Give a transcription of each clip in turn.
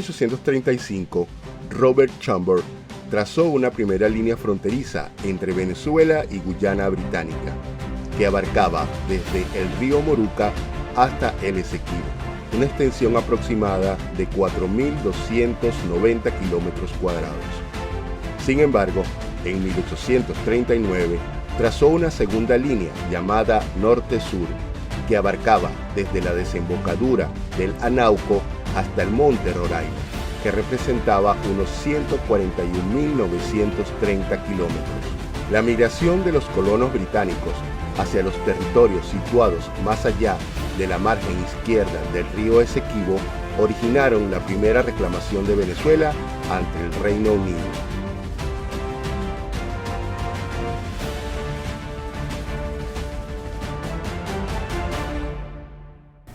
1835, Robert Chambers trazó una primera línea fronteriza entre Venezuela y Guyana Británica, que abarcaba desde el río Moruca hasta el Esequibo, una extensión aproximada de 4.290 kilómetros cuadrados. Sin embargo, en 1839 trazó una segunda línea llamada Norte-Sur, que abarcaba desde la desembocadura del Anauco hasta el Monte Roraima, que representaba unos 141.930 kilómetros. La migración de los colonos británicos hacia los territorios situados más allá de la margen izquierda del río Esequibo originaron la primera reclamación de Venezuela ante el Reino Unido.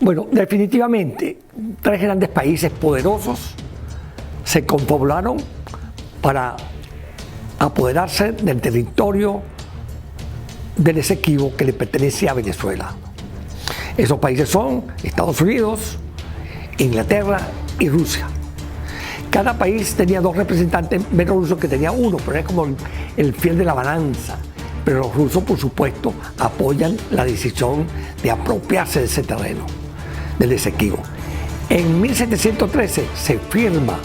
Bueno, definitivamente, tres grandes países poderosos se confabularon para apoderarse del territorio del Esequibo que le pertenece a Venezuela. Esos países son Estados Unidos, Inglaterra y Rusia. Cada país tenía dos representantes, menos rusos que tenía uno, pero es como el fiel de la balanza. Pero los rusos, por supuesto, apoyan la decisión de apropiarse de ese terreno, del Esequibo. En 1713 se firma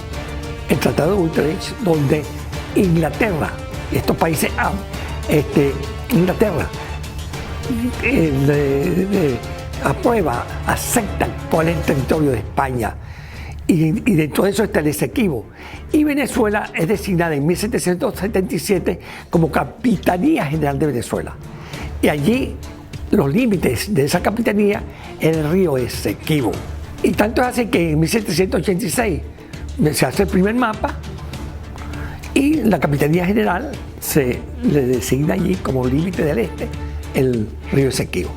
el Tratado de Utrecht, donde Inglaterra, estos países, Inglaterra aprueba, acepta cuál es el territorio de España, y dentro de eso está el Esequibo. Y Venezuela es designada en 1777 como Capitanía General de Venezuela. Y allí los límites de esa capitanía es el río Esequibo. Y tanto es así que en 1786 se hace el primer mapa y la Capitanía General se le designa allí como límite del este el río Esequibo.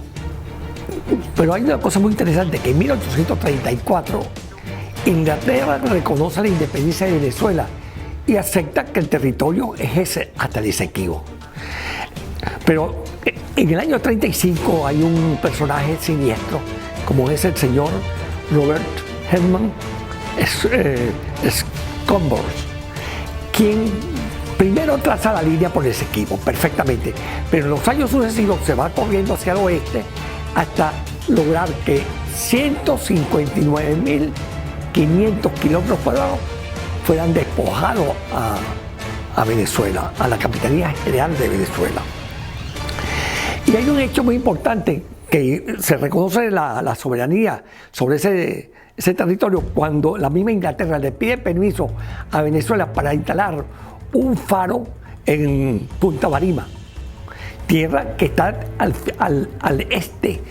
Pero hay una cosa muy interesante, que en 1834 Inglaterra reconoce la independencia de Venezuela y acepta que el territorio es ese hasta el Esequibo. Pero en el año 35 hay un personaje siniestro, como es el señor Robert Herman Schomburgk, quien primero traza la línea por el Esequibo perfectamente, pero en los años sucesivos se va corriendo hacia el oeste hasta lograr que 159.500 kilómetros cuadrados fueran despojados a Venezuela, a la Capitanía General de Venezuela. Y hay un hecho muy importante, que se reconoce la soberanía sobre ese territorio cuando la misma Inglaterra le pide permiso a Venezuela para instalar un faro en Punta Barima, tierra que está al este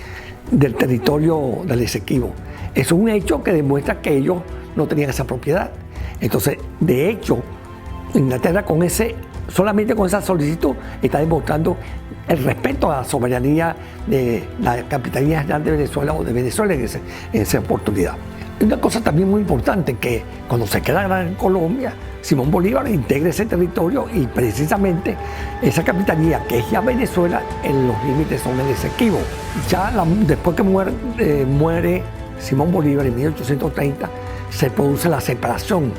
del territorio del Esequibo. Es un hecho que demuestra que ellos no tenían esa propiedad. Entonces, de hecho, Inglaterra solamente con esa solicitud está demostrando el respeto a la soberanía de la Capitanía General de Venezuela o de Venezuela en esa oportunidad. Una cosa también muy importante, que cuando se queda Gran Colombia, Simón Bolívar integra ese territorio y precisamente esa capitanía, que es ya Venezuela, en los límites son el Esequibo. Ya después que muere Simón Bolívar en 1830, se produce la separación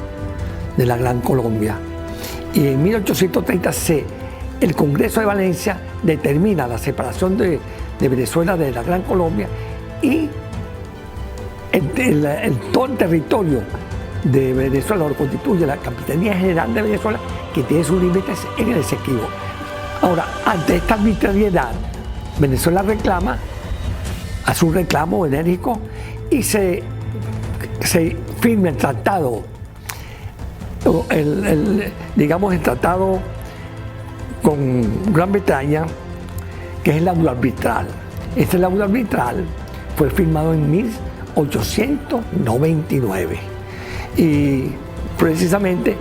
de la Gran Colombia. Y en 1830 el Congreso de Valencia determina la separación de Venezuela de la Gran Colombia, y todo el territorio de Venezuela lo constituye la Capitanía General de Venezuela, que tiene sus límites en el Esequibo. Ahora, ante esta arbitrariedad, Venezuela hace un reclamo enérgico y se firma el tratado, digamos el tratado con Gran Bretaña, que es el laudo arbitral. Este laudo arbitral fue firmado en 1899 y precisamente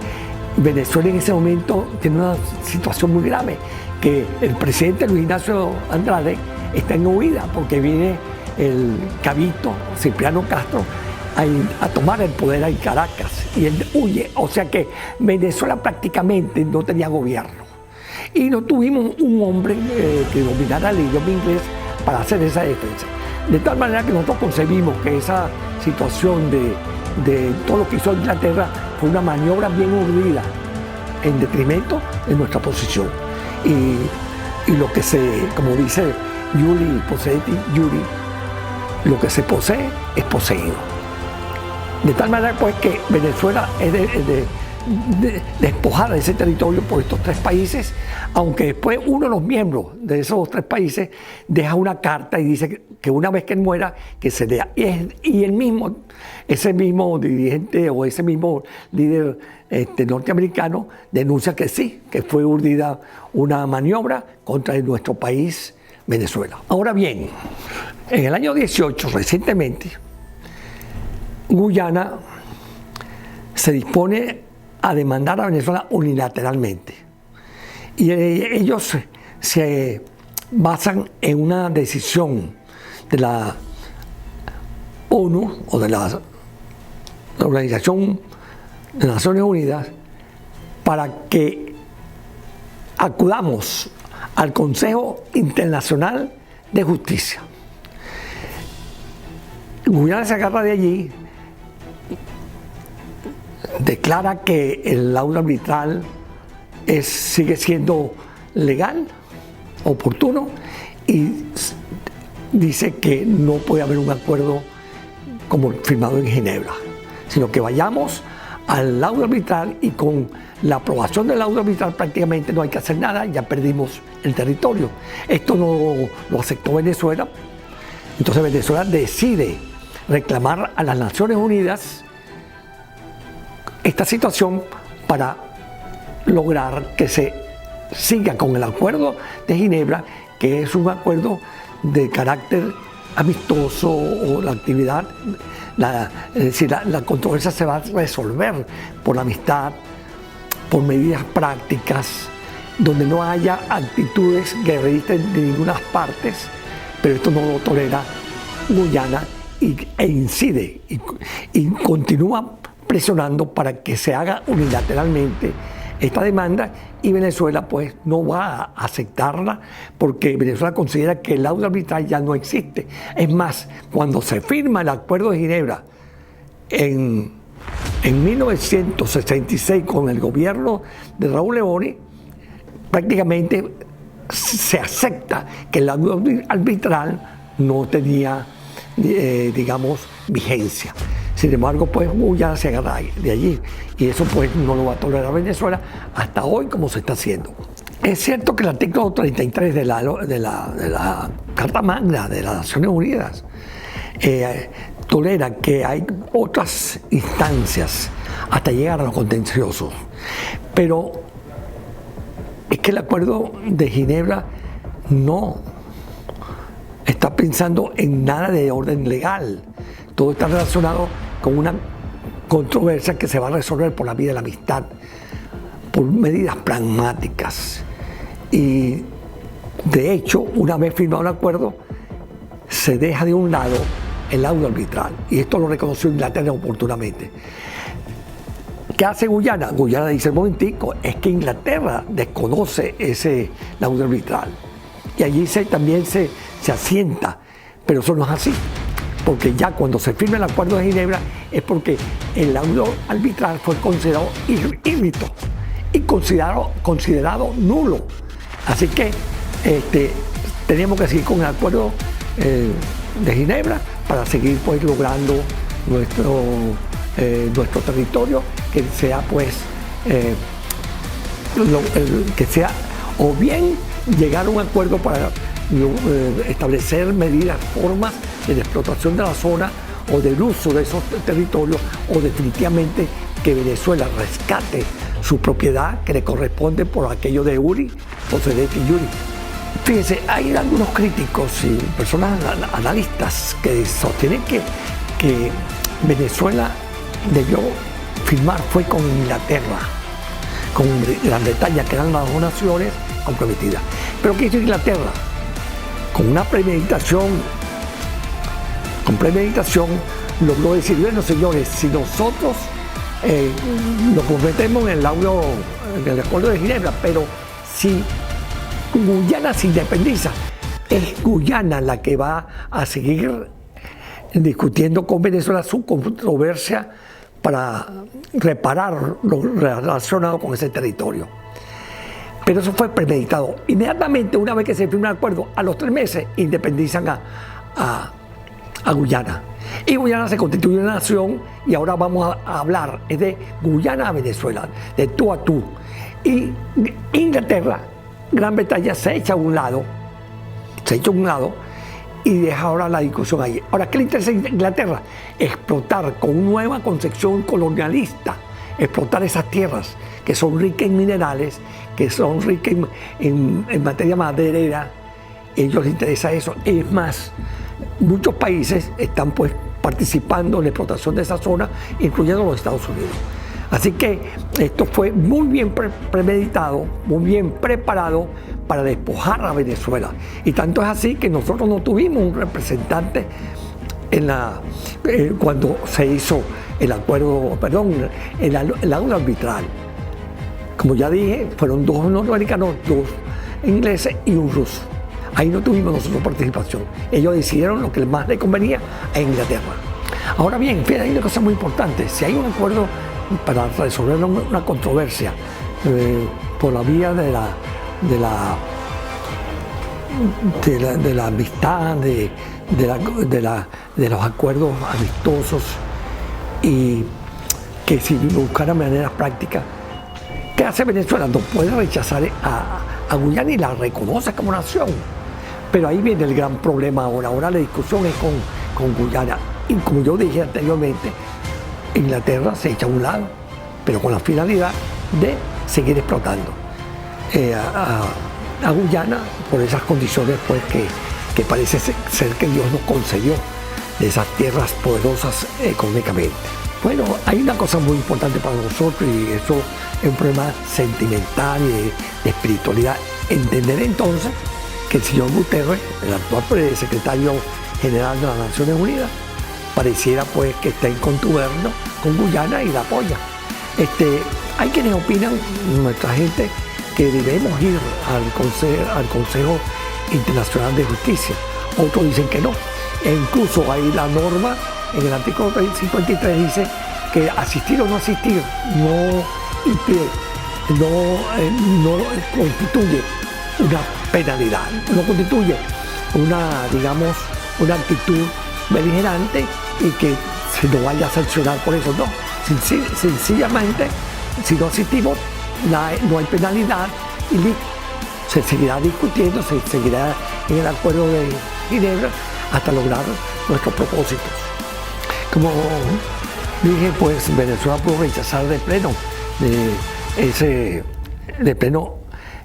Venezuela en ese momento tiene una situación muy grave, que el presidente Luis Ignacio Andrade está en huida porque viene el cabito Cipriano Castro a tomar el poder en Caracas y él huye. O sea que Venezuela prácticamente no tenía gobierno y no tuvimos un hombre que dominara el idioma inglés para hacer esa defensa. De tal manera que nosotros concebimos que esa situación de todo lo que hizo Inglaterra fue una maniobra bien urdida en detrimento de nuestra posición. Y lo que como dice Iuri Poseiti, lo que se posee es poseído. De tal manera pues que Venezuela es despojada de ese territorio por estos tres países, aunque después uno de los miembros de esos tres países deja una carta y dice que una vez que él muera, que se lea. Y ese mismo dirigente o ese mismo líder norteamericano denuncia que sí, que fue urdida una maniobra contra nuestro país, Venezuela. Ahora bien, en el año 18, recientemente, Guyana se dispone a demandar a Venezuela unilateralmente. Y ellos se basan en una decisión de la ONU o de la Organización de Naciones Unidas para que acudamos al Consejo Internacional de Justicia. Guyana se agarra de allí, declara que el laudo arbitral sigue siendo legal, oportuno, y dice que no puede haber un acuerdo como firmado en Ginebra, sino que vayamos al laudo arbitral y con la aprobación del laudo arbitral prácticamente no hay que hacer nada, ya perdimos el territorio. Esto no lo aceptó Venezuela, entonces Venezuela decide reclamar a las Naciones Unidas esta situación para lograr que se siga con el acuerdo de Ginebra, que es un acuerdo de carácter amistoso, o la actividad, es decir, la controversia se va a resolver por la amistad, por medidas prácticas, donde no haya actitudes guerreristas de ninguna parte, pero esto no lo tolera Guyana e incide y continúa presionando para que se haga unilateralmente esta demanda, y Venezuela pues no va a aceptarla porque Venezuela considera que el laudo arbitral ya no existe. Es más, cuando se firma el Acuerdo de Ginebra en 1966 con el gobierno de Raúl Leoni, prácticamente se acepta que el laudo arbitral no tenía, digamos, vigencia. Sin embargo, pues Guyana se agarra de allí, y eso pues no lo va a tolerar Venezuela hasta hoy, como se está haciendo. Es cierto que el artículo 33 de la Carta Magna de las Naciones Unidas tolera que hay otras instancias hasta llegar a los contenciosos, pero es que el Acuerdo de Ginebra no está pensando en nada de orden legal. Todo está relacionado con una controversia que se va a resolver por la vía de la amistad, por medidas pragmáticas. Y de hecho, una vez firmado el acuerdo, se deja de un lado el laudo arbitral. Y esto lo reconoció Inglaterra oportunamente. ¿Qué hace Guyana? Guyana dice, un momentico, es que Inglaterra desconoce ese laudo arbitral. Y allí también se asienta, pero eso no es así. Porque ya cuando se firma el Acuerdo de Ginebra es porque el laudo arbitral fue considerado irrito y considerado nulo. Así que tenemos que seguir con el Acuerdo de Ginebra para seguir pues logrando nuestro territorio, que sea pues que sea o bien llegar a un acuerdo para establecer medidas, formas de la explotación de la zona o del uso de esos territorios, o definitivamente que Venezuela rescate su propiedad que le corresponde por aquello de Iuri Poseiti. Fíjense, hay algunos críticos y personas analistas que sostienen que Venezuela debió firmar fue con Inglaterra, con Gran Bretaña, que eran las dos naciones comprometidas. Pero ¿qué hizo Inglaterra? Con premeditación logró decir, bueno señores, si nosotros nos comprometemos en el Acuerdo de Ginebra, pero si Guyana se independiza, es Guyana la que va a seguir discutiendo con Venezuela su controversia para reparar lo relacionado con ese territorio. Pero eso fue premeditado. Inmediatamente, una vez que se firmó el acuerdo, a los 3 meses independizan a Guyana. Y Guyana se constituye una nación, y ahora vamos a hablar de Guyana a Venezuela, de tú a tú. Y Inglaterra, Gran Bretaña se echa a un lado, y deja ahora la discusión ahí. Ahora, ¿qué le interesa a Inglaterra? Explotar con nueva concepción colonialista, explotar esas tierras que son ricas en minerales, que son ricas en materia maderera. A ellos les interesa eso. Es más, muchos países están pues participando en la explotación de esa zona, incluyendo los Estados Unidos. Así que esto fue muy bien premeditado, muy bien preparado para despojar a Venezuela. Y tanto es así que nosotros no tuvimos un representante cuando se hizo el acuerdo, el aula arbitral. Como ya dije, fueron 2 norteamericanos, 2 ingleses y un ruso. Ahí no tuvimos nosotros participación. Ellos decidieron lo que más les convenía a Inglaterra. Ahora bien, fíjate, hay una cosa muy importante. Si hay un acuerdo para resolver una controversia por la vía de la amistad, de los acuerdos amistosos, y que si buscaran maneras prácticas, ¿qué hace Venezuela? No puede rechazar a Guyana y la reconoce como nación. Pero ahí viene el gran problema ahora. Ahora la discusión es con Guyana. Y como yo dije anteriormente, Inglaterra se echa a un lado, pero con la finalidad de seguir explotando a Guyana por esas condiciones pues, que parece ser que Dios nos concedió, de esas tierras poderosas económicamente. Bueno, hay una cosa muy importante para nosotros, y eso es un problema sentimental y de espiritualidad. Entender entonces que el señor Guterres, el actual secretario general de las Naciones Unidas, pareciera pues que está en contubernio con Guyana y la apoya. Hay quienes opinan, nuestra gente, que debemos ir al Consejo Internacional de Justicia. Otros dicen que no. E incluso hay la norma en el artículo 53 dice que asistir o no asistir no impide, no constituye una penalidad, no constituye una actitud beligerante y que se nos vaya a sancionar por eso. No, sencillamente, si no asistimos, no hay penalidad y se seguirá discutiendo, se seguirá en el acuerdo de Ginebra hasta lograr nuestros propósitos. Como dije, pues Venezuela pudo rechazar de pleno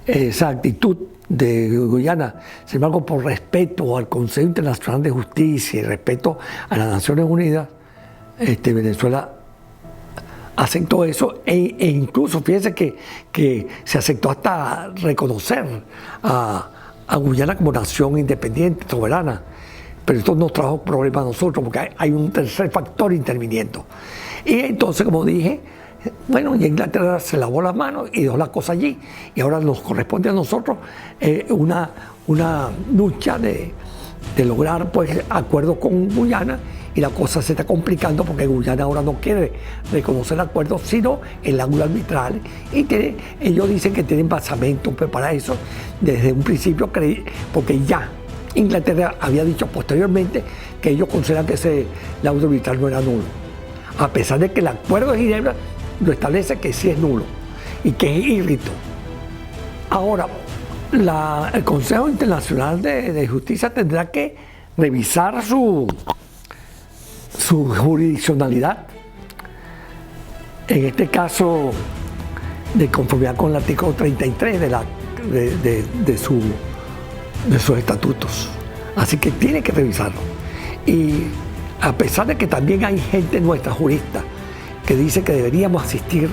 esa actitud de Guyana. Sin embargo, por respeto al Consejo Internacional de Justicia y respeto a las Naciones Unidas, Venezuela aceptó eso e incluso fíjense que se aceptó hasta reconocer a Guyana como nación independiente, soberana. Pero esto nos trajo problemas a nosotros porque hay un tercer factor interviniendo. Y entonces, como dije, bueno, y Inglaterra se lavó las manos y dejó la cosa allí. Y ahora nos corresponde a nosotros una lucha de lograr pues acuerdos con Guyana, y la cosa se está complicando porque Guyana ahora no quiere reconocer el acuerdo, sino el ángulo arbitral, y ellos dicen que tienen basamento para eso desde un principio, porque ya Inglaterra había dicho posteriormente que ellos consideran que el ángulo arbitral no era nulo, a pesar de que el acuerdo de Ginebra lo establece que sí es nulo y que es írrito. Ahora, el Consejo Internacional de Justicia tendrá que revisar su jurisdiccionalidad, en este caso de conformidad con el artículo 33 de sus estatutos. Así que tiene que revisarlo. Y a pesar de que también hay gente nuestra, jurista, que dice que deberíamos asistir,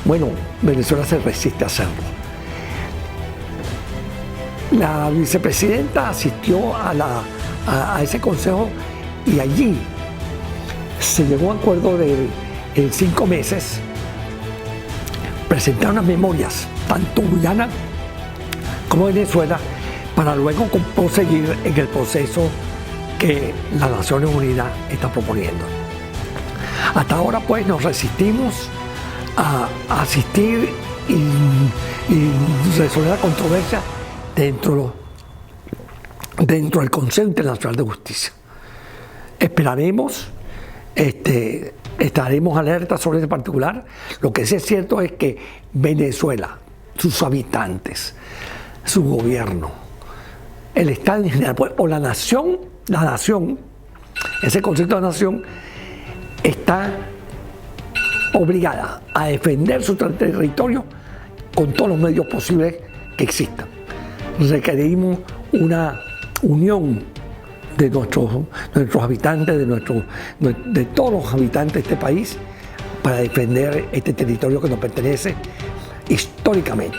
bueno, Venezuela se resiste a hacerlo. La vicepresidenta asistió a ese consejo y allí se llegó a un acuerdo de en 5 meses presentar unas memorias, tanto Guyana como Venezuela, para luego proseguir en el proceso que las Naciones Unidas está proponiendo. Hasta ahora pues nos resistimos a asistir y resolver la controversia dentro del Consejo Internacional de Justicia. Esperaremos, estaremos alerta sobre ese particular. Lo que sí es cierto es que Venezuela, sus habitantes, su gobierno, el Estado en general, o la nación, ese concepto de nación, está obligada a defender su territorio con todos los medios posibles que existan. Requerimos una unión de nuestros habitantes, de todos los habitantes de este país, para defender este territorio que nos pertenece históricamente.